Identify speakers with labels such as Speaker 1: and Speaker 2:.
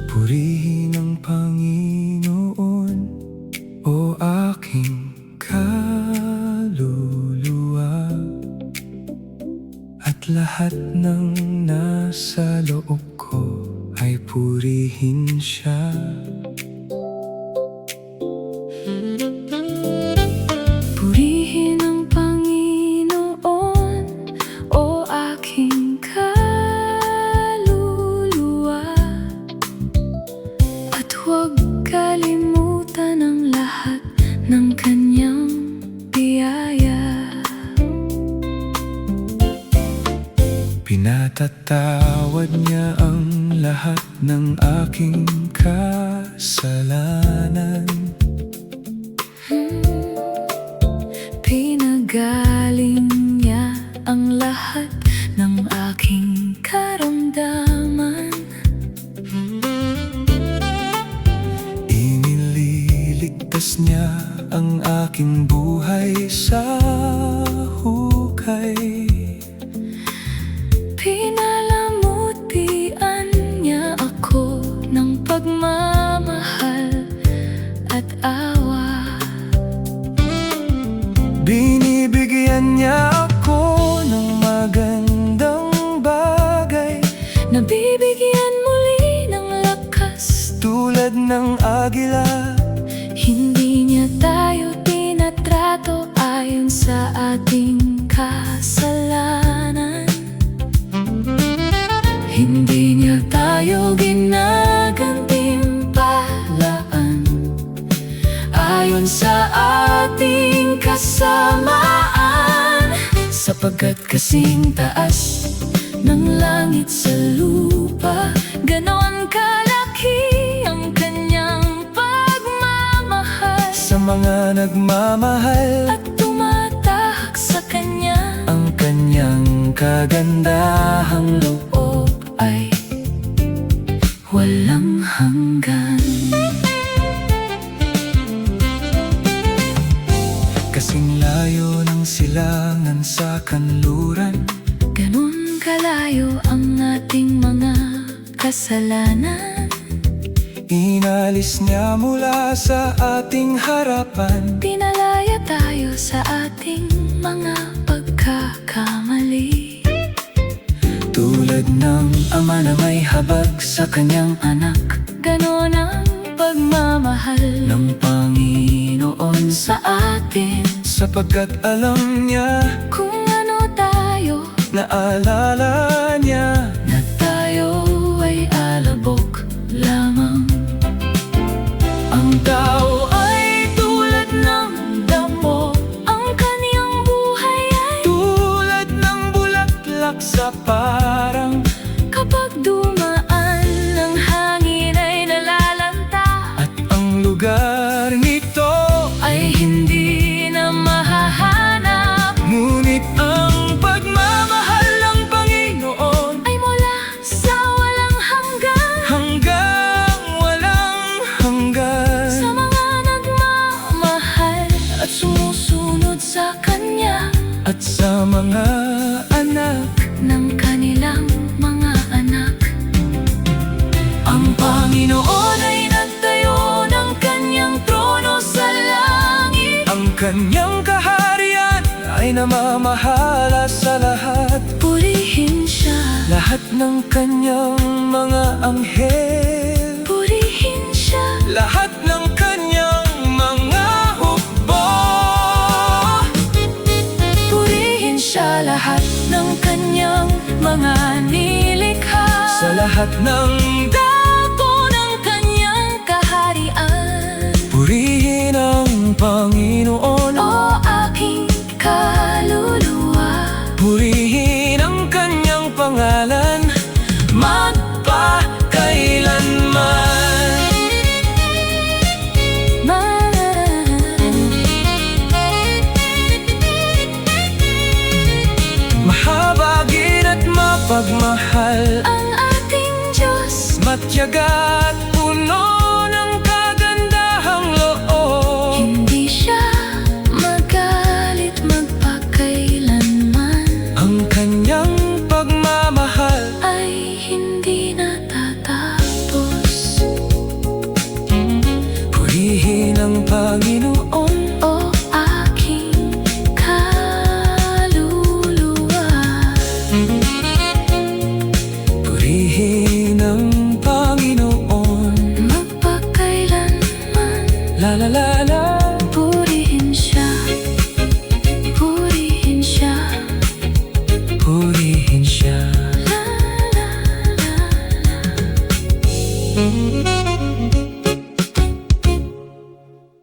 Speaker 1: Purihin ang Panginoon, o aking kaluluwa, at lahat ng nasa loob ko ay purihin siya.
Speaker 2: Purihin ang Panginoon, o aking kaluluwa, at huwag kalimutan ang lahat ng kanyang biyaya.
Speaker 1: Pinatatawad niya ang lahat ng aking kasalanan.
Speaker 2: Pinagaling niya ang lahat ng aking karamdaman.
Speaker 1: Iniligtas niya ang aking buhay sa hukay.
Speaker 2: Pinalamutian niya ako ng pagmamahal at awa.
Speaker 1: Binibigyan niya ako ng magandang bagay,
Speaker 2: Nabibigyan muli ng lakas,
Speaker 1: tulad ng agila.
Speaker 2: hindi niya tayo tinatrato ayon sa ating kasalanan. Hindi niya tayo ginagantimpalaan ayon sa ating kasamaan. Sapagkat kasing taas ng langit sa lupa, ganon kalaki ang kanyang pagmamahal
Speaker 1: Sa mga nagmamahal,
Speaker 2: at tumatahak sa kanya.
Speaker 1: ang kanyang kagandahang loob
Speaker 2: Ay walang hanggan.
Speaker 1: kasing layo ng silangan sa kanluran.
Speaker 2: Ganon kalayo ang ating mga kasalanan.
Speaker 1: Inalis niya mula sa ating harapan.
Speaker 2: Pinalaya tayo sa ating mga pagkakamali.
Speaker 1: Tulad ng ama na may habag sa kanyang anak,
Speaker 2: Ganon ang pagmamahal
Speaker 1: ng Panginoon
Speaker 2: sa atin.
Speaker 1: sapagkat alam niya,
Speaker 2: Kung ano tayo,
Speaker 1: naalala niya.
Speaker 2: na tayo ay alabok lamang.
Speaker 1: Ang tao
Speaker 2: Ay tulad ng damo, ang kaniyang buhay ay
Speaker 1: tulad ng bulaklak sa parang,
Speaker 2: kapag dumaan ng hangin ay nalalanta.
Speaker 1: at ang lugar nito
Speaker 2: Ay hindi na mahahanap.
Speaker 1: ngunit ang pagmamahal ng Panginoon
Speaker 2: Ay mula sa walang hanggan,
Speaker 1: hanggang walang hanggan.
Speaker 2: sa mga nagmamahal at sumusunod sa Kanya,
Speaker 1: At sa mga anak,
Speaker 2: ng kanilang mga anak.
Speaker 1: ang
Speaker 2: Panginoon ay nagtayo ng Kanyang trono sa langit.
Speaker 1: ang kanyang kaharian ay namamahala sa lahat.
Speaker 2: Purihin siya,
Speaker 1: Lahat ng kanyang mga anghel,
Speaker 2: purihin siya,
Speaker 1: lahat ng kanyang mga hukbo,
Speaker 2: purihin siya, lahat ng Kanyang mga nilikha.
Speaker 1: sa lahat ng
Speaker 2: Dako ng Kanyang kaharian.
Speaker 1: purihin ang Panginoon.
Speaker 2: O aking kaluluwa,
Speaker 1: Purihin ang kanyang pangalan magpakailanman. Mahabagin at mapagmahal,
Speaker 2: ang ating Diyos.
Speaker 1: matyaga at puno ng kagandahang loob.
Speaker 2: natatapos.
Speaker 1: Purihin ang Panginoon